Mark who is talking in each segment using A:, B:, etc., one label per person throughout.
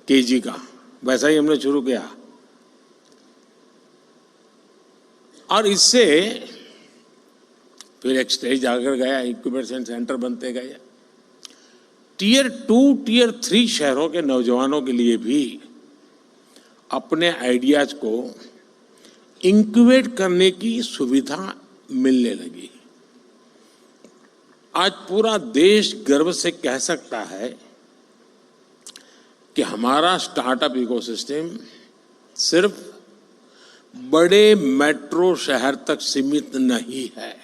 A: KG का, वैसा ही हमने शुरू किया। और इससे फिर एक स्टेज आकर गया, इंक्यूबेशन सेंटर बनते गए। टियर 2, टियर 3 शहरों के नौजवानों के लिए भी अपने आइडियाज को इंक्यूबेट करने की सुविधा मिलने लगी। आज पूरा देश गर्व से कह सकता है कि हमारा स्टार्टअप इकोसिस्टम सिर्फ बड़े मेट्रो शहर तक सीमित नहीं है।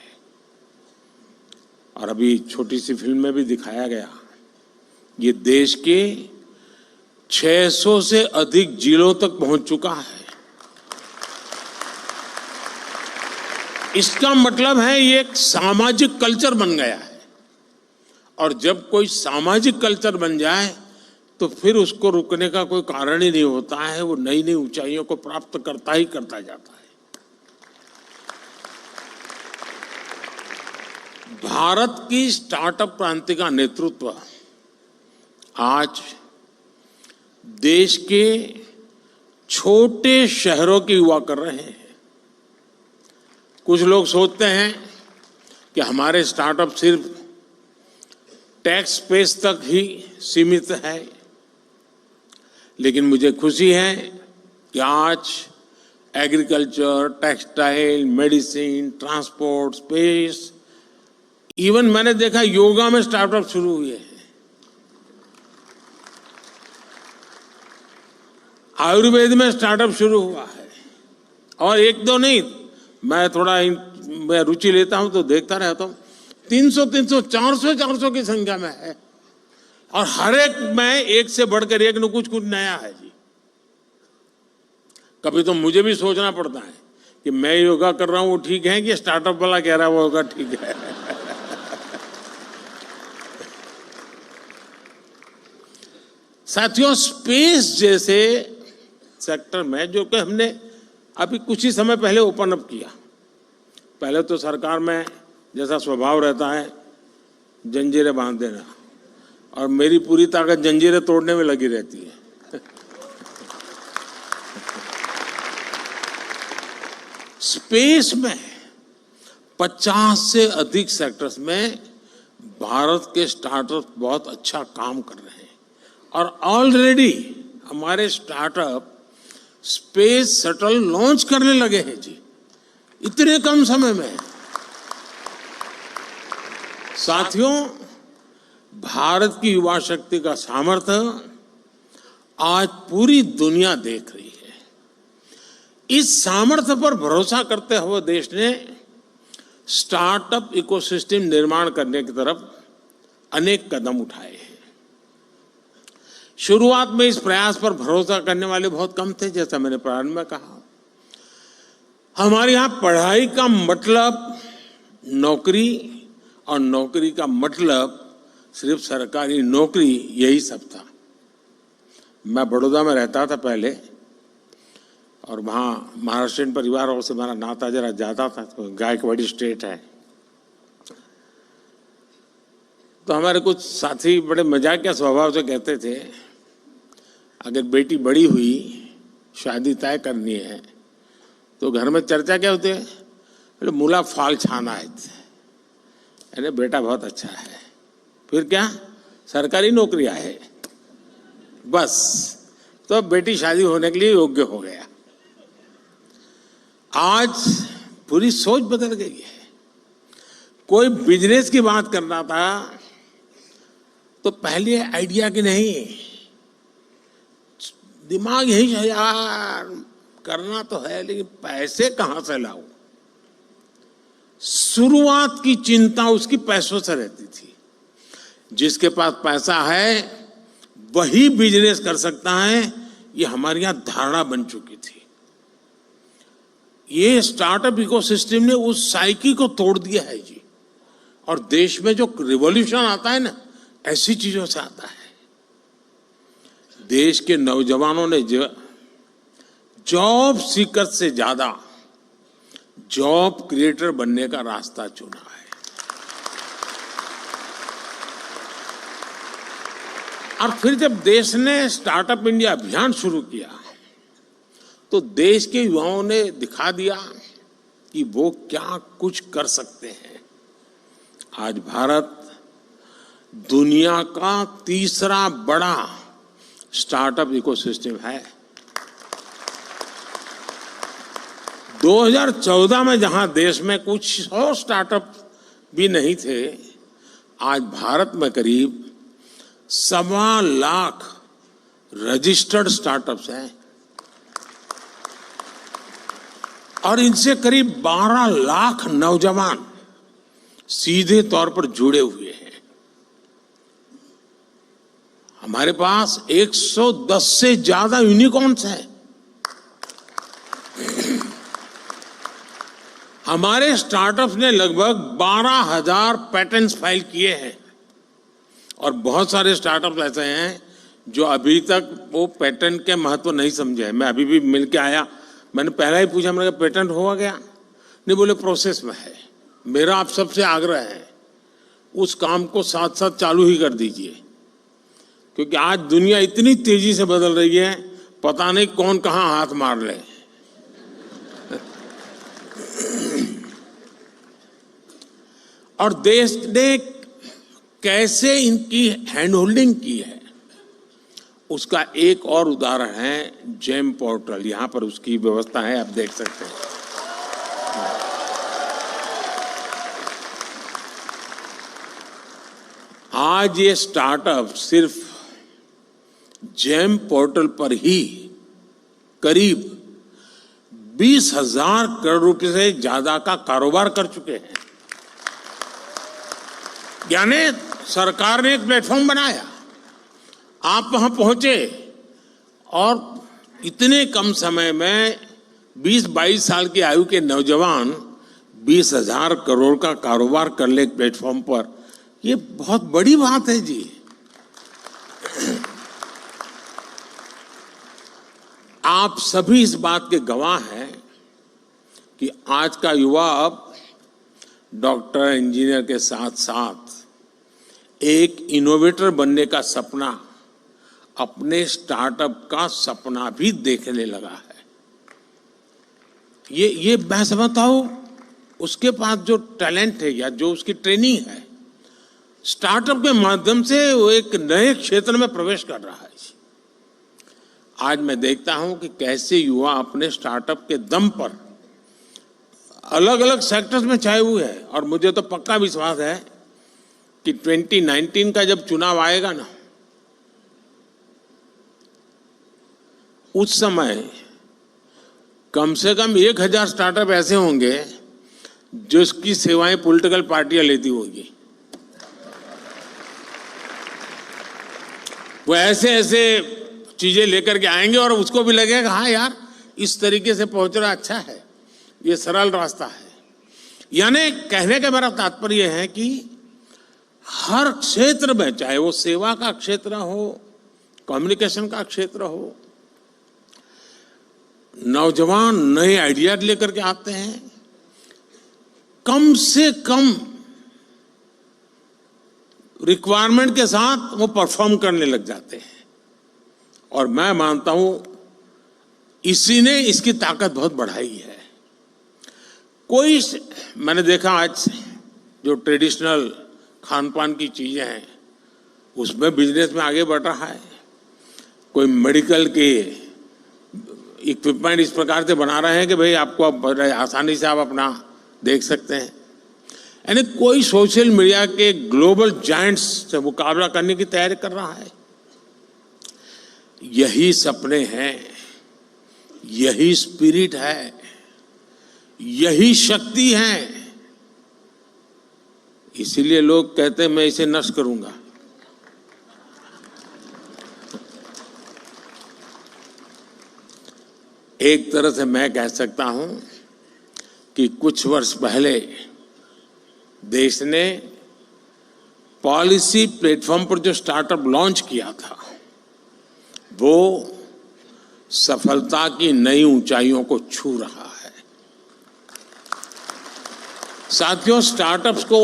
A: और अभी छोटी सी फिल्म में भी दिखाया गया, ये देश के 600 से अधिक जिलों तक पहुंच चुका है। इसका मतलब है ये एक सामाजिक कल्चर बन गया है। और जब कोई सामाजिक कल्चर बन जाए तो फिर उसको रुकने का कोई कारण ही नहीं होता है। वो नई नई ऊंचाइयों को प्राप्त करता ही करता जाता है। भारत की स्टार्टअप क्रांति का नेतृत्व आज देश के छोटे शहरों के युवा कर रहे हैं। कुछ लोग सोचते हैं कि हमारे स्टार्टअप सिर्फ टैक्स स्पेस तक ही सीमित है, लेकिन मुझे खुशी है कि आज agriculture, textile, medicine, transport, space, even मैंने देखा योगा में स्टार्टअप शुरू हुए हैं। आयुर्वेद में स्टार्टअप शुरू हुआ है। और एक दो नहीं, मैं रुचि लेता हूं तो देखता रहता हूं। 300, 400 की संख्या में है। और हर एक में एक से बढ़कर एक न कुछ नया है जी। कभी तो मुझे भी सोचना पड़ता है कि मैं योगा कर रहा हूं वो ठीक है कि स्टार्टअप वाला कह रहा है वो योगा ठीक है। साथियों, स्पेस जैसे सेक्टर में जो कि हमने अभी कुछ ही समय पहले ओपन अप किया। पहले तो सरकार में जैसा स्वभाव रहता है जंजीरें बांध देना, और मेरी पूरी ताकत जंजीरें तोड़ने में लगी रहती है। स्पेस में 50 से अधिक सेक्टर्स में भारत के स्टार्टअप बहुत अच्छा काम कर रहे हैं। और ऑलरेडी हमारे स्टार्टअप स्पेस शटल लॉन्च करने लगे हैं जी, इतने कम समय में। साथियों, भारत की युवा शक्ति का सामर्थ्य आज पूरी दुनिया देख रही है। इस सामर्थ्य पर भरोसा करते हुए देश ने स्टार्टअप इकोसिस्टम निर्माण करने की तरफ अनेक कदम उठाए हैं। शुरुआत में इस प्रयास पर भरोसा करने वाले बहुत कम थे। जैसा मैंने प्रारंभ में कहा, हमारे यहां पढ़ाई का मतलब नौकरी और नौकरी का मतलब सिर्फ सरकारी नौकरी, यही सब था। मैं बड़ौदा में रहता था पहले, और वहाँ महाराष्ट्रियन परिवारों से मेरा नाता जरा ज़्यादा था। तो गायकवाड़ी स्टेट है, तो हमारे कुछ साथी बड़े मजाकिया स्वभाव से कहते थे, अगर बेटी बड़ी हुई, शादी तय करनी है, तो घर में चर्चा क्या होती है? बोले मुला फाल छाना है, अरे बेटा बहुत अच्छा है, फिर क्या सरकारी नौकरी है बस, तो बेटी शादी होने के लिए योग्य हो गया। आज पूरी सोच बदल गई है। कोई बिजनेस की बात करना था तो पहले आइडिया की नहीं, दिमाग यही है यार, करना तो है लेकिन पैसे कहां से लाऊं। शुरुआत की चिंता उसकी पैसों से रहती थी। जिसके पास पैसा है वही बिजनेस कर सकता है, ये हमारे यहां धारणा बन चुकी थी। ये स्टार्टअप इकोसिस्टम ने उस साइकी को तोड़ दिया है जी। और देश में जो रिवॉल्यूशन आता है ना, ऐसी चीजों से आता है। देश के नौजवानों ने जॉब सीकर से ज्यादा जॉब क्रिएटर बनने का रास्ता चुना है। और फिर जब देश ने स्टार्टअप इंडिया अभियान शुरू किया तो देश के युवाओं ने दिखा दिया कि वो क्या कुछ कर सकते हैं। आज भारत दुनिया का तीसरा बड़ा स्टार्टअप इकोसिस्टम है। 2014 में जहां देश में कुछ 100 स्टार्टअप भी नहीं थे, आज भारत में करीब 1.25 लाख रजिस्टर्ड स्टार्टअप्स हैं और इनसे करीब 12 लाख नौजवान सीधे तौर पर जुड़े हुए हैं। हमारे पास 110 से ज्यादा यूनिकॉर्न्स हैं। हमारे स्टार्टअप्स ने लगभग 12,000 पैटेंट्स फाइल किए हैं और बहुत सारे स्टार्टअप्स ऐसे हैं जो अभी तक वो पेटेंट के महत्व नहीं समझे हैं। मैं अभी भी मिल के आया, मैंने पहला ही पूछा, मैंने कहा पेटेंट हुआ गया? नहीं, बोले प्रोसेस में है। मेरा आप सबसे आग्रह है उस काम को साथ साथ चालू ही कर दीजिए, क्योंकि आज दुनिया इतनी तेजी से बदल रही है, पता नहीं कौन कहां हाथ मार ले। और देश ने कैसे इनकी हैंड होल्डिंग की है उसका एक और उदाहरण है जेम पोर्टल। यहां पर उसकी व्यवस्था है, आप देख सकते हैं। आज ये स्टार्टअप सिर्फ जेम पोर्टल पर ही करीब 20,000 करोड़ रुपए से ज्यादा का कारोबार कर चुके हैं। यानी सरकार ने एक प्लेटफॉर्म बनाया, आप वहां पहुंचे और इतने कम समय में 20-22 साल की आयु के नौजवान 20,000 करोड़ का कारोबार कर ले एक प्लेटफॉर्म पर। ये बहुत बड़ी बात है जी। आप सभी इस बात के गवाह हैं कि आज का युवा अब डॉक्टर, इंजीनियर के साथ साथ एक इनोवेटर बनने का सपना, अपने स्टार्टअप का सपना भी देखने लगा है। ये मैं समझता हूं उसके पास जो टैलेंट है या जो उसकी ट्रेनिंग है, स्टार्टअप के माध्यम से वो एक नए क्षेत्र में प्रवेश कर रहा है। आज मैं देखता हूं कि कैसे युवा अपने स्टार्टअप के दम पर अलग अलग सेक्टर्स में छाए हुए हैं। और मुझे तो पक्का विश्वास है कि 2019 का जब चुनाव आएगा ना, उस समय कम से कम 1,000 स्टार्टअप ऐसे होंगे जो इसकी सेवाएं पॉलिटिकल पार्टियां लेती होगी। वो ऐसे ऐसे चीजें लेकर के आएंगे और उसको भी लगेगा हाँ यार, इस तरीके से पहुंच रहा अच्छा है, ये सरल रास्ता है। यानी कहने का मेरा तात्पर्य है कि हर क्षेत्र में, चाहे वो सेवा का क्षेत्र हो, कम्युनिकेशन का क्षेत्र हो, नौजवान नए आइडिया लेकर के आते हैं। कम से कम रिक्वायरमेंट के साथ वो परफॉर्म करने लग जाते हैं। और मैं मानता हूं इसी ने इसकी ताकत बहुत बढ़ाई है। कोई, मैंने देखा आज जो ट्रेडिशनल खान पान की चीजें हैं उसमें बिजनेस में आगे बढ़ रहा है। कोई मेडिकल के इक्विपमेंट इस प्रकार से बना रहे हैं कि भाई आपको आसानी से आप अपना देख सकते हैं। यानी कोई सोशल मीडिया के ग्लोबल जायंट्स से मुकाबला करने की तैयारी कर रहा है। यही सपने हैं, यही स्पिरिट है, यही शक्ति है। इसीलिए लोग कहते हैं मैं इसे नष्ट करूंगा। एक तरह से मैं कह सकता हूं कि कुछ वर्ष पहले देश ने पॉलिसी प्लेटफॉर्म पर जो स्टार्टअप लॉन्च किया था वो सफलता की नई ऊंचाइयों को छू रहा है। साथियों, स्टार्टअप्स को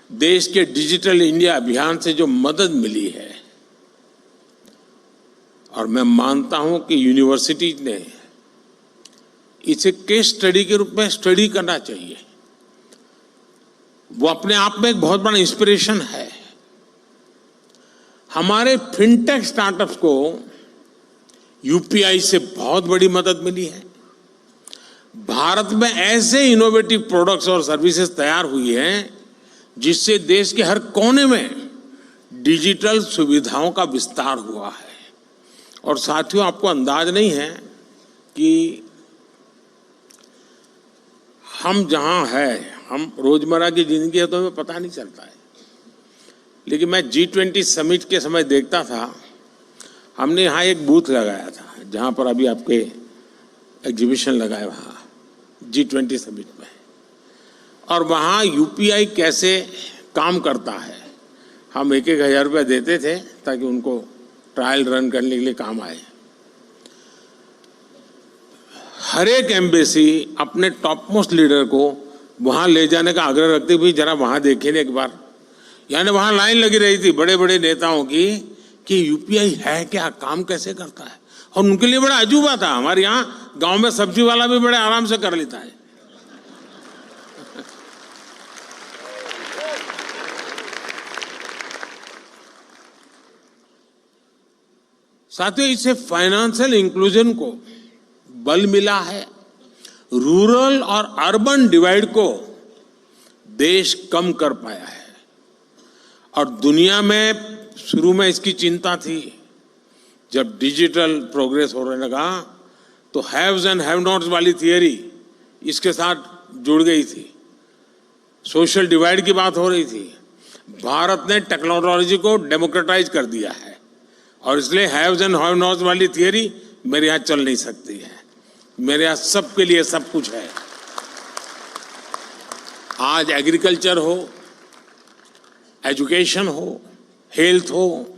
A: देश के डिजिटल इंडिया अभियान से जो मदद मिली है, और मैं मानता हूं कि यूनिवर्सिटीज ने इसे केस स्टडी के रूप में स्टडी करना चाहिए। वो अपने आप में एक बहुत बड़ा इंस्पिरेशन है। हमारे फिनटेक स्टार्टअप्स को यूपीआई से बहुत बड़ी मदद मिली है। भारत में ऐसे इनोवेटिव प्रोडक्ट्स और सर्विसेज तैयार हुई हैं जिससे देश के हर कोने में डिजिटल सुविधाओं का विस्तार हुआ है। और साथियों, आपको अंदाज नहीं है कि हम जहां हैं, हम रोजमर्रा की जिंदगी है तो हमें पता नहीं चलता है, लेकिन मैं G20 समिट के समय देखता था, हमने यहाँ एक बूथ लगाया था जहां पर अभी आपके एग्जीबिशन लगा है, वहाँ G20 समिट में, और वहाँ यूपीआई कैसे काम करता है हम 1-1 हज़ार रुपये देते थे ताकि उनको ट्रायल रन करने के लिए काम आए। हर एक एम्बेसी अपने टॉप मोस्ट लीडर को वहां ले जाने का आग्रह रखती हुई, जरा वहां देखिए एक बार। यानी वहां लाइन लगी रही थी बड़े बड़े नेताओं की कि यूपीआई है क्या, काम कैसे करता है, और उनके लिए बड़ा अजूबा था। हमारे यहाँ गांव में सब्जी वाला भी बड़े आराम से कर लेता है। साथियों, इससे फाइनेंशियल इंक्लूजन को बल मिला है। रूरल और अर्बन डिवाइड को देश कम कर पाया है। और दुनिया में शुरू में इसकी चिंता थी। जब डिजिटल प्रोग्रेस होने लगा तो हैव्स एंड हैव नॉट्स वाली थियरी इसके साथ जुड़ गई थी। सोशल डिवाइड की बात हो रही थी। भारत ने टेक्नोलॉजी को डेमोक्रेटाइज कर दिया है और इसलिए हैव्स एंड हैव नॉट्स वाली थियरी मेरे यहाँ चल नहीं सकती है। मेरे यहाँ सबके लिए सब कुछ है। आज एग्रीकल्चर हो, एजुकेशन हो, हेल्थ हो,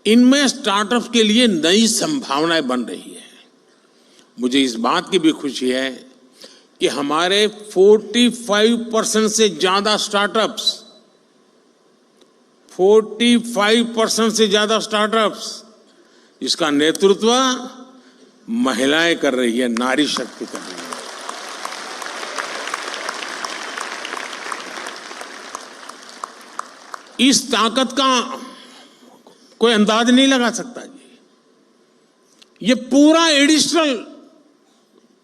A: इनमें स्टार्टअप्स के लिए नई संभावनाएं बन रही है। मुझे इस बात की भी खुशी है कि हमारे 45% से ज्यादा स्टार्टअप्स 45% से ज्यादा स्टार्टअप्स इसका नेतृत्व महिलाएं कर रही है, नारी शक्ति कर रही है। इस ताकत का कोई अंदाज नहीं लगा सकता जी। ये पूरा एडिशनल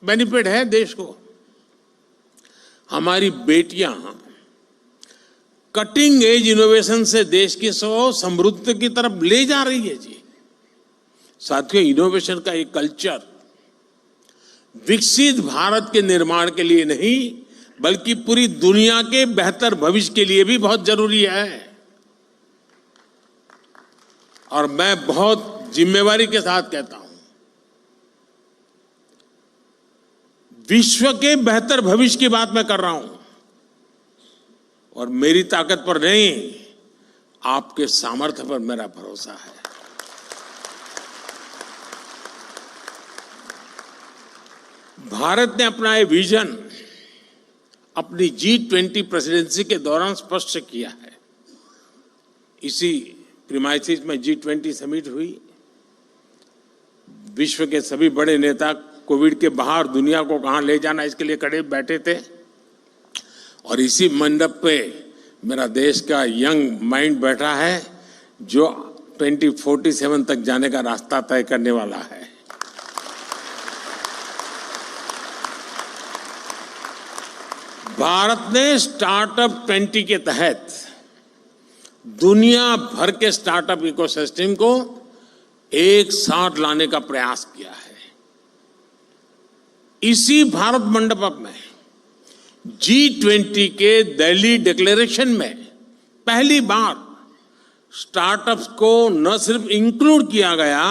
A: बेनिफिट है देश को। हमारी बेटियां कटिंग एज इनोवेशन से देश की समृद्धि की तरफ ले जा रही है जी। साथियों, इनोवेशन का एक कल्चर विकसित भारत के निर्माण के लिए नहीं बल्कि पूरी दुनिया के बेहतर भविष्य के लिए भी बहुत जरूरी है। और मैं बहुत जिम्मेवारी के साथ कहता हूं, विश्व के बेहतर भविष्य की बात मैं कर रहा हूं, और मेरी ताकत पर नहीं, आपके सामर्थ्य पर मेरा भरोसा है। भारत ने अपना ये विजन अपनी G20 प्रेसिडेंसी के दौरान स्पष्ट किया है। इसी प्रीमाइसिस में G20 समिट हुई। विश्व के सभी बड़े नेता कोविड के बाहर दुनिया को कहां ले जाना इसके लिए खड़े बैठे थे, और इसी मंडप पे मेरा देश का यंग माइंड बैठा है जो 2047 तक जाने का रास्ता तय करने वाला है। भारत ने स्टार्टअप 20 के तहत दुनिया भर के स्टार्टअप इकोसिस्टम को एक साथ लाने का प्रयास किया है। इसी भारत मंडप में G20 के दिल्ली डिक्लेरेशन में पहली बार स्टार्टअप्स को न सिर्फ इंक्लूड किया गया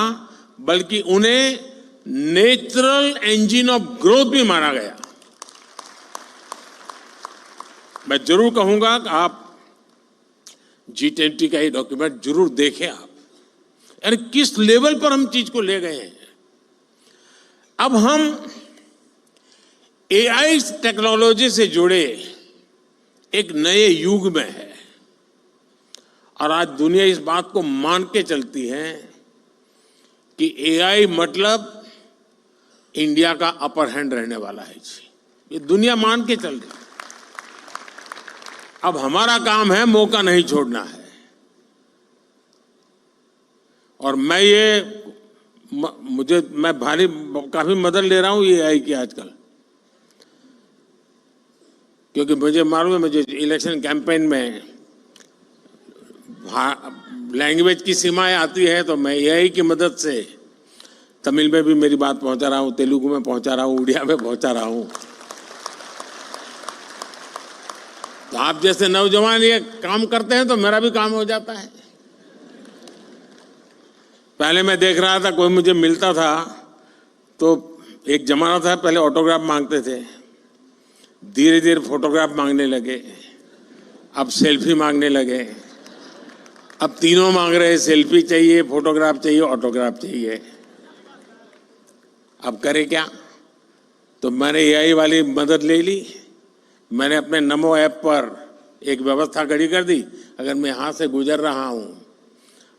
A: बल्कि उन्हें नेचुरल इंजन ऑफ ग्रोथ भी माना गया। मैं जरूर कहूंगा कि आप G20 का ये डॉक्यूमेंट जरूर देखें आप, यानी किस लेवल पर हम चीज को ले गए हैं। अब हम AI टेक्नोलॉजी से जुड़े एक नए युग में है। और आज दुनिया इस बात को मान के चलती है कि एआई मतलब इंडिया का अपर हैंड रहने वाला है जी। ये दुनिया मान के चल रही। अब हमारा काम है मौका नहीं छोड़ना है। और मैं काफी मदद ले रहा हूं ये एआई की आजकल, क्योंकि मुझे मालूम है, मुझे इलेक्शन कैंपेन में लैंग्वेज की सीमाएं आती है, तो मैं एआई की मदद से तमिल में भी मेरी बात पहुंचा रहा हूं, तेलुगु में पहुंचा रहा हूं, उड़िया में पहुंचा रहा हूं। तो आप जैसे नौजवान ये काम करते हैं तो मेरा भी काम हो जाता है। पहले मैं देख रहा था, कोई मुझे मिलता था तो एक जमाना था, पहले ऑटोग्राफ मांगते थे, धीरे धीरे फोटोग्राफ मांगने लगे, अब सेल्फी मांगने लगे, अब तीनों मांग रहे हैं, सेल्फी चाहिए, फोटोग्राफ चाहिए, ऑटोग्राफ चाहिए। अब करे क्या? तो मैंने एआई वाली मदद ले ली। मैंने अपने नमो ऐप पर एक व्यवस्था खड़ी कर दी। अगर मैं यहाँ से गुजर रहा हूँ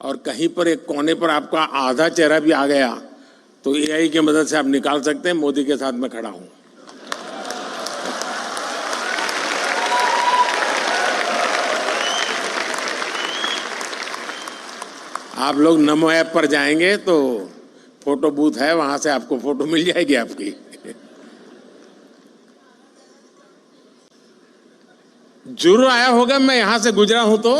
A: और कहीं पर एक कोने पर आपका आधा चेहरा भी आ गया तो एआई की मदद से आप निकाल सकते हैं, मोदी के साथ मैं खड़ा हूँ। आप लोग नमो ऐप पर जाएंगे तो फोटो बूथ है, वहां से आपको फोटो मिल जाएगी आपकी। जरूर आया होगा, मैं यहां से गुजरा हूं तो।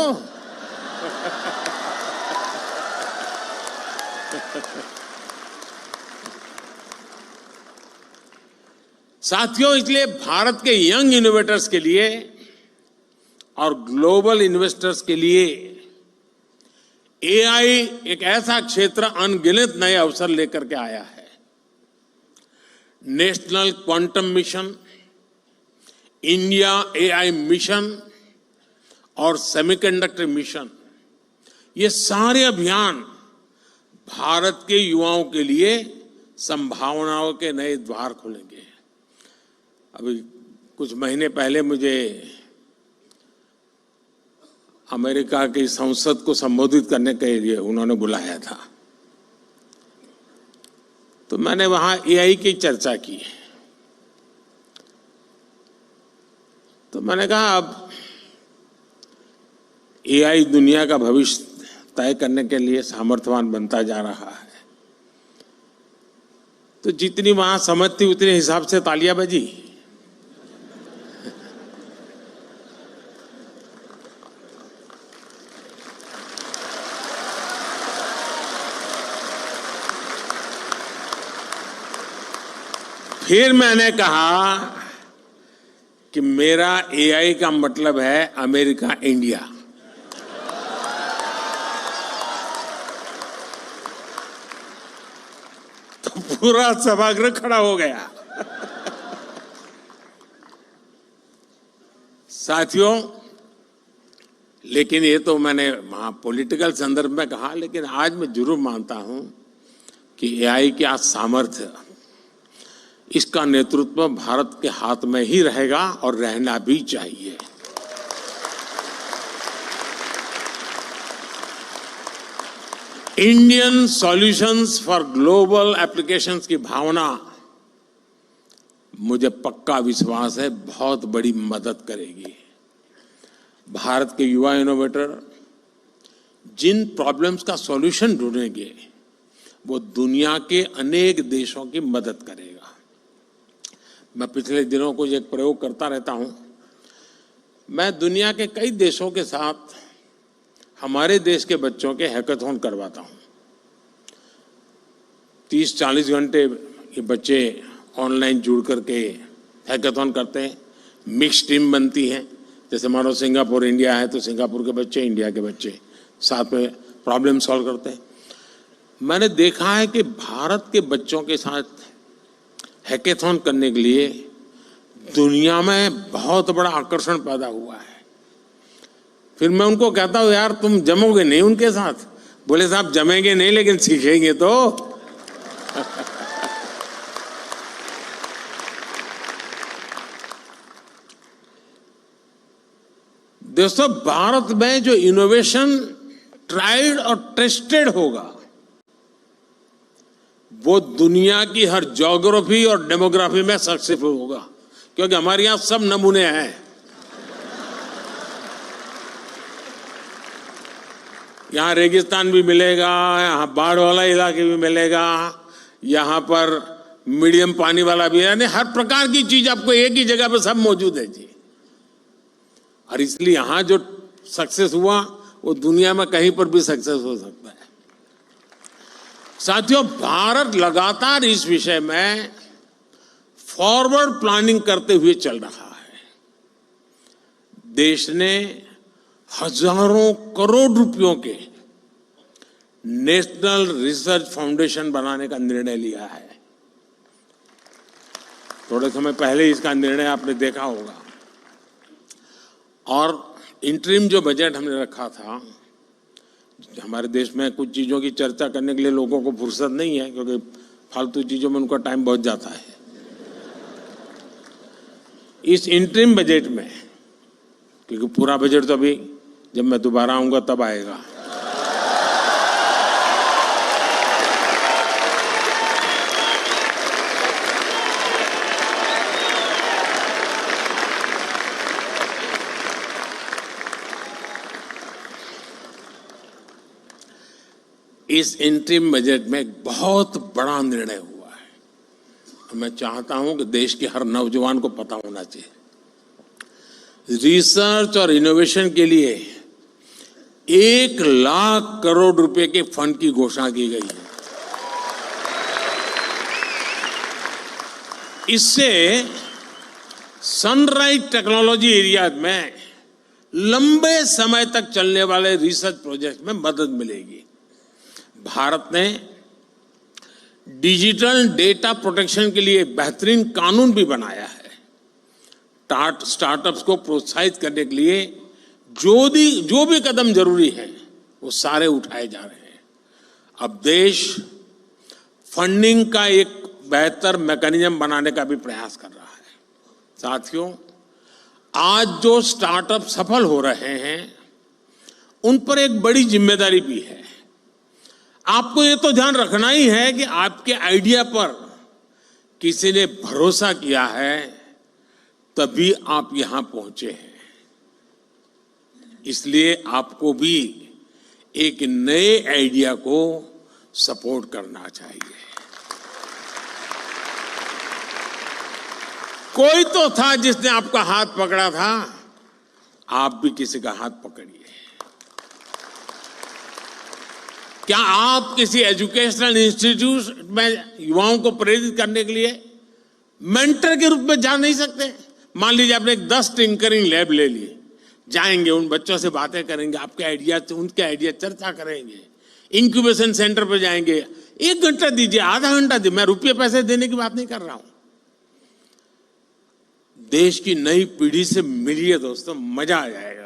A: साथियों, इसलिए भारत के यंग इनोवेटर्स के लिए और ग्लोबल इन्वेस्टर्स के लिए एआई एक ऐसा क्षेत्र अनगिनत नए अवसर लेकर के आया है। National quantum mission, India AI mission और सेमीकंडक्टर मिशन, ये सारे अभियान भारत के युवाओं के लिए संभावनाओं के नए द्वार खोलेंगे। अभी कुछ महीने पहले मुझे अमेरिका की संसद को संबोधित करने के लिए उन्होंने बुलाया था, तो मैंने वहां एआई की चर्चा की। तो मैंने कहा अब एआई दुनिया का भविष्य तय करने के लिए सामर्थ्यवान बनता जा रहा है, तो जितनी वहां समझ थी उतने हिसाब से तालियां बजी। फिर मैंने कहा कि मेरा एआई का मतलब है अमेरिका इंडिया। तो पूरा सभागृह खड़ा हो गया। साथियों, लेकिन ये तो मैंने वहां पॉलिटिकल संदर्भ में कहा, लेकिन आज मैं जरूर मानता हूं कि एआई का सामर्थ्य, इसका नेतृत्व भारत के हाथ में ही रहेगा और रहना भी चाहिए। Indian solutions for global applications की भावना, मुझे पक्का विश्वास है, बहुत बड़ी मदद करेगी। भारत के युवा इनोवेटर जिन प्रॉब्लम्स का सॉल्यूशन ढूंढेंगे, वो दुनिया के अनेक देशों की मदद करेगा। मैं पिछले दिनों कुछ एक प्रयोग करता रहता हूं। मैं दुनिया के कई देशों के साथ हमारे देश के बच्चों के हैकाथॉन करवाता हूं। 30-40 घंटे ये बच्चे ऑनलाइन जुड़ करके हैकाथॉन करते हैं। मिक्स टीम बनती है, जैसे मानो सिंगापुर इंडिया है तो सिंगापुर के बच्चे, इंडिया के बच्चे साथ में प्रॉब्लम सॉल्व करते हैं। मैंने देखा है कि भारत के बच्चों के साथ हैकाथॉन करने के लिए दुनिया में बहुत बड़ा आकर्षण पैदा हुआ है। फिर मैं उनको कहता हूं, यार तुम जमोगे नहीं उनके साथ? बोले साहब जमेंगे नहीं, लेकिन सीखेंगे तो। दोस्तों, भारत में जो इनोवेशन ट्राइड और टेस्टेड होगा, वो दुनिया की हर ज्योग्राफी और डेमोग्राफी में सक्सेसफुल होगा, क्योंकि हमारे यहां सब नमूने हैं। यहाँ रेगिस्तान भी मिलेगा, यहाँ बाढ़ वाला इलाके भी मिलेगा, यहाँ पर मीडियम पानी वाला भी है, यानी हर प्रकार की चीज आपको एक ही जगह पे सब मौजूद है जी। और इसलिए यहाँ जो सक्सेस हुआ वो दुनिया में कहीं पर भी सक्सेस हो सकता है। साथियों, भारत लगातार इस विषय में फॉरवर्ड प्लानिंग करते हुए चल रहा है। देश ने हजारों करोड़ रुपयों के नेशनल रिसर्च फाउंडेशन बनाने का निर्णय लिया है। थोड़े समय पहले इसका निर्णय आपने देखा होगा। और इंटरिम जो बजट हमने रखा था, हमारे देश में कुछ चीजों की चर्चा करने के लिए लोगों को फुर्सत नहीं है, क्योंकि फालतू चीजों में उनका टाइम बहुत जाता है। इस इंटरिम बजट में, क्योंकि पूरा बजट तो अभी जब मैं दोबारा आऊंगा तब आएगा, इस इंटरिम बजट में एक बहुत बड़ा निर्णय हुआ है। मैं चाहता हूं कि देश के हर नौजवान को पता होना चाहिए। रिसर्च और इनोवेशन के लिए 1,00,000 करोड़ रुपए के फंड की घोषणा की गई है। इससे सनराइज टेक्नोलॉजी एरिया में लंबे समय तक चलने वाले रिसर्च प्रोजेक्ट में मदद मिलेगी। भारत ने डिजिटल डेटा प्रोटेक्शन के लिए बेहतरीन कानून भी बनाया है। स्टार्टअप्स को प्रोत्साहित करने के लिए जो भी कदम जरूरी है वो सारे उठाए जा रहे हैं। अब देश फंडिंग का एक बेहतर मैकेनिज्म बनाने का भी प्रयास कर रहा है। साथियों, आज जो स्टार्टअप सफल हो रहे हैं उन पर एक बड़ी जिम्मेदारी भी है। आपको ये तो ध्यान रखना ही है कि आपके आइडिया पर किसी ने भरोसा किया है, तभी आप यहां पहुंचे हैं। इसलिए आपको भी एक नए आइडिया को सपोर्ट करना चाहिए। कोई तो था जिसने आपका हाथ पकड़ा था, आप भी किसी का हाथ पकड़िए। क्या आप किसी एजुकेशनल इंस्टीट्यूट में युवाओं को प्रेरित करने के लिए मेंटर के रूप में जा नहीं सकते? मान लीजिए आपने 10 टिंकरिंग लैब ले लिए, जाएंगे उन बच्चों से बातें करेंगे, आपके आइडिया उनके आइडिया चर्चा करेंगे, इंक्यूबेशन सेंटर पर जाएंगे, 1 घंटा दीजिए, आधा घंटा दीजिए, मैं रुपये पैसे देने की बात नहीं कर रहा हूं। देश की नई पीढ़ी से मिलिए दोस्तों, मजा आ जाएगा।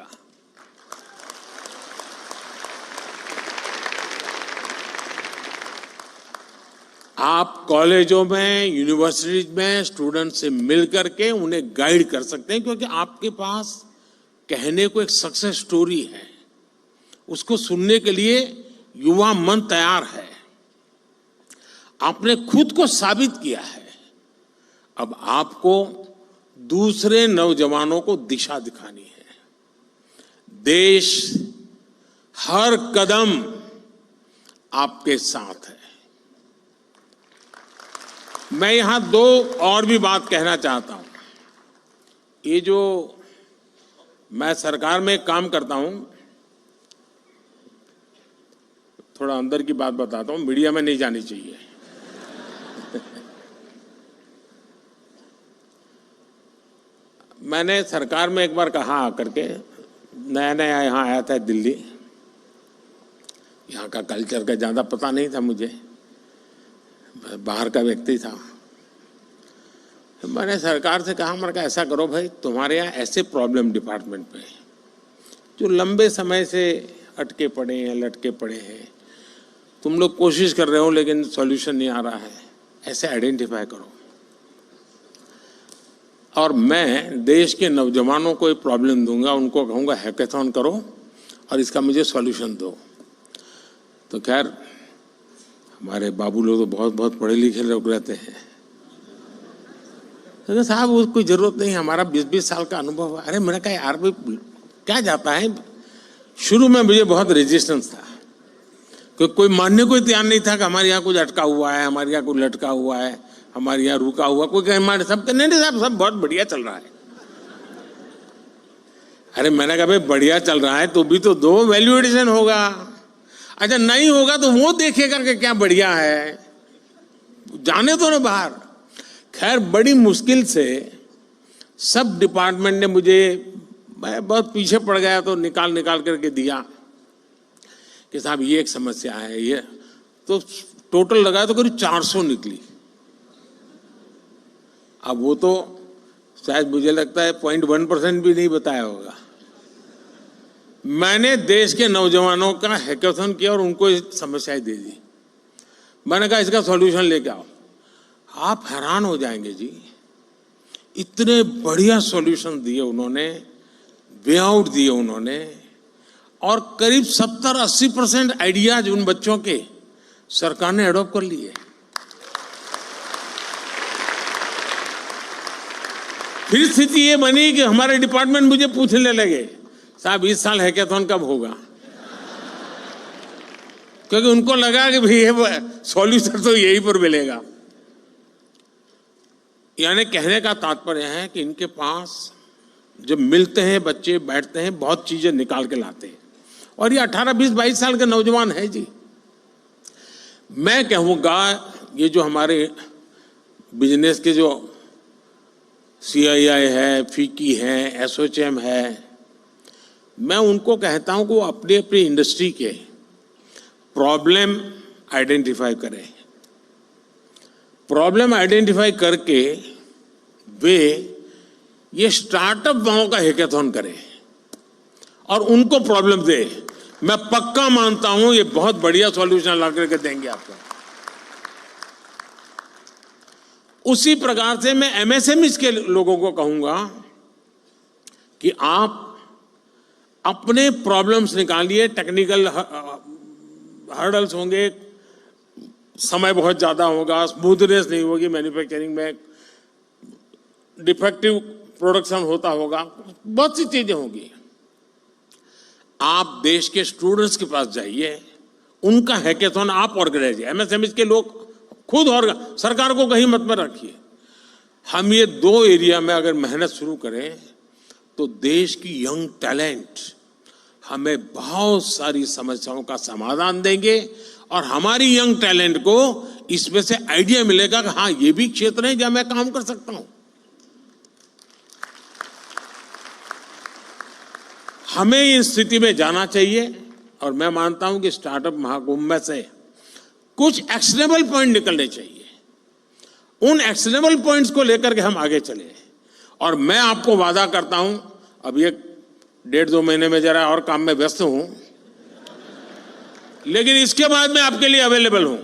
A: आप कॉलेजों में, यूनिवर्सिटीज में स्टूडेंट से मिल करके उन्हें गाइड कर सकते हैं, क्योंकि आपके पास कहने को एक सक्सेस स्टोरी है, उसको सुनने के लिए युवा मन तैयार है। आपने खुद को साबित किया है, अब आपको दूसरे नौजवानों को दिशा दिखानी है। देश हर कदम आपके साथ है। मैं यहां 2 और भी बात कहना चाहता हूं। ये जो मैं सरकार में काम करता हूं, थोड़ा अंदर की बात बताता हूं, मीडिया में नहीं जानी चाहिए। मैंने सरकार में एक बार कहा आकर के, नया नया यहाँ आया था दिल्ली, यहाँ का कल्चर का ज़्यादा पता नहीं था मुझे, बाहर का व्यक्ति था। मैंने सरकार से कहा, मैंने कहा ऐसा करो भाई, तुम्हारे यहाँ ऐसे प्रॉब्लम डिपार्टमेंट में जो लंबे समय से अटके पड़े हैं, लटके पड़े हैं, तुम लोग कोशिश कर रहे हो लेकिन सॉल्यूशन नहीं आ रहा है, ऐसे आइडेंटिफाई करो और मैं देश के नौजवानों को एक प्रॉब्लम दूंगा, उनको कहूंगा हैकेथॉन करो और इसका मुझे सॉल्यूशन दो। तो खैर हमारे बाबू लोग तो बहुत बहुत पढ़े लिखे लोग रहते हैं। तो साहब उसको कोई जरूरत नहीं, हमारा 20-20 साल का अनुभव है। अरे मैंने कहा यार भाई क्या जाता है। शुरू में मुझे बहुत रेजिस्टेंस था, क्योंकि कोई मानने को तैयार नहीं था कि हमारे यहाँ कुछ अटका हुआ है, हमारे यहाँ कुछ लटका हुआ है, हमारे यहाँ रुका हुआ। कोई कहे हमारे सब नहीं साहब सब बहुत बढ़िया चल रहा है। अरे मैंने कहा भाई बढ़िया चल रहा है तो भी तो दो, वैल्यू एडिशन होगा। अच्छा नहीं होगा तो वो देखेगा कि क्या बढ़िया है, जाने दो ना बाहर। खैर बड़ी मुश्किल से सब डिपार्टमेंट ने मुझे, मैं बहुत पीछे पड़ गया तो निकाल करके दिया कि साहब ये एक समस्या है। ये तो टोटल लगाया तो करीब 400 निकली। अब वो तो शायद मुझे लगता है 0.1% भी नहीं बताया होगा। मैंने देश के नौजवानों का हैकेथॉन किया और उनको समस्याएं दे दी। मैंने कहा इसका सॉल्यूशन लेके आओ। आप हैरान हो जाएंगे जी, इतने बढ़िया सॉल्यूशन दिए उन्होंने, वे आउट दिए उन्होंने, और करीब 70-80% आइडियाज उन बच्चों के सरकार ने अडॉप्ट कर लिए। फिर स्थिति ये बनी कि हमारे डिपार्टमेंट मुझे पूछने लगे साहब इस साल हैकेथॉन कब होगा, क्योंकि उनको लगा कि भाई ये सॉल्यूशन तो यहीं पर मिलेगा। यानी कहने का तात्पर्य है कि इनके पास जब मिलते हैं बच्चे, बैठते हैं, बहुत चीजें निकाल के लाते हैं। और ये 18, 20, 22 साल के नौजवान है जी। मैं कहूँगा ये जो हमारे बिजनेस के जो CII है, फीकी है, एसोचैम है, मैं उनको कहता हूँ कि वो अपनी अपनी इंडस्ट्री के प्रॉब्लम आइडेंटिफाई करें। प्रॉब्लम आइडेंटिफाई करके वे ये स्टार्टअप वालों का हैकेथॉन करें और उनको प्रॉब्लम दे। मैं पक्का मानता हूं ये बहुत बढ़िया सॉल्यूशन ला करके देंगे आपको। उसी प्रकार से मैं MSMEs के लोगों को कहूंगा कि आप अपने प्रॉब्लम्स निकालिए। टेक्निकल हर्डल्स होंगे, समय बहुत ज्यादा होगा, स्मूथनेस नहीं होगी मैन्युफैक्चरिंग में, डिफेक्टिव प्रोडक्शन होता होगा, बहुत सी चीजें होंगी। आप देश के स्टूडेंट्स के पास जाइए, उनका हैकेथॉन आप ऑर्गेनाइज, MSMEs के लोग खुद, और सरकार को कहीं मत में रखिए। हम ये 2 एरिया में अगर मेहनत शुरू करें तो देश की यंग टैलेंट हमें बहुत सारी समस्याओं का समाधान देंगे और हमारी यंग टैलेंट को इसमें से आइडिया मिलेगा कि हाँ ये भी क्षेत्र है जहां मैं काम कर सकता हूं। हमें इस स्थिति में जाना चाहिए और मैं मानता हूं कि स्टार्टअप महाकुंभ में से कुछ एक्शनेबल पॉइंट निकलने चाहिए। उन एक्शनेबल पॉइंट्स को लेकर के हम आगे चले। और मैं आपको वादा करता हूं, अब ये 1.5-2 महीने में जरा और काम में व्यस्त हूं, लेकिन इसके बाद मैं आपके लिए अवेलेबल हूं।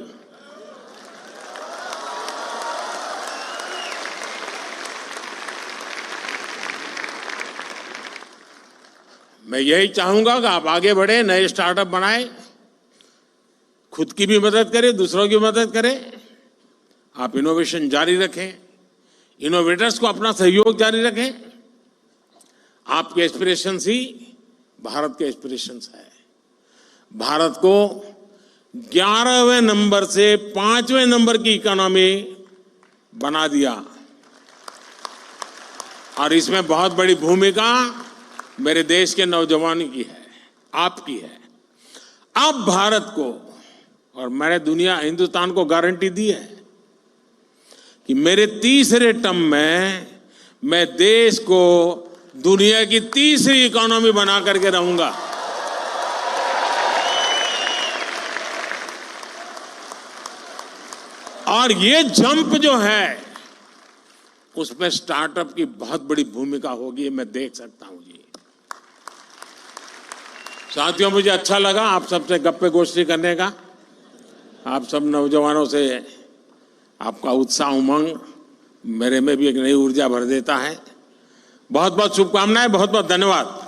A: मैं यही चाहूंगा कि आप आगे बढ़े, नए स्टार्टअप बनाएं, खुद की भी मदद करें, दूसरों की मदद करें। आप इनोवेशन जारी रखें, इनोवेटर्स को अपना सहयोग जारी रखें। आपके एस्पिरेशंस ही भारत के एस्पिरेशंस है। भारत को 11वें नंबर से 5वें नंबर की इकोनॉमी बना दिया और इसमें बहुत बड़ी भूमिका मेरे देश के नौजवानों की है, आपकी है। अब भारत को, और मैंने हिंदुस्तान को गारंटी दी है कि मेरे तीसरे टर्म में मैं देश को दुनिया की तीसरी इकोनॉमी बना करके रहूंगा। और ये जंप जो है उसमें स्टार्टअप की बहुत बड़ी भूमिका होगी, मैं देख सकता हूं जी। साथियों, मुझे अच्छा लगा आप सबसे गप्पे गोष्ठी करने का। आप सब नौजवानों से आपका उत्साह, उमंग मेरे में भी एक नई ऊर्जा भर देता है। बहुत बहुत शुभकामनाएं, बहुत बहुत धन्यवाद।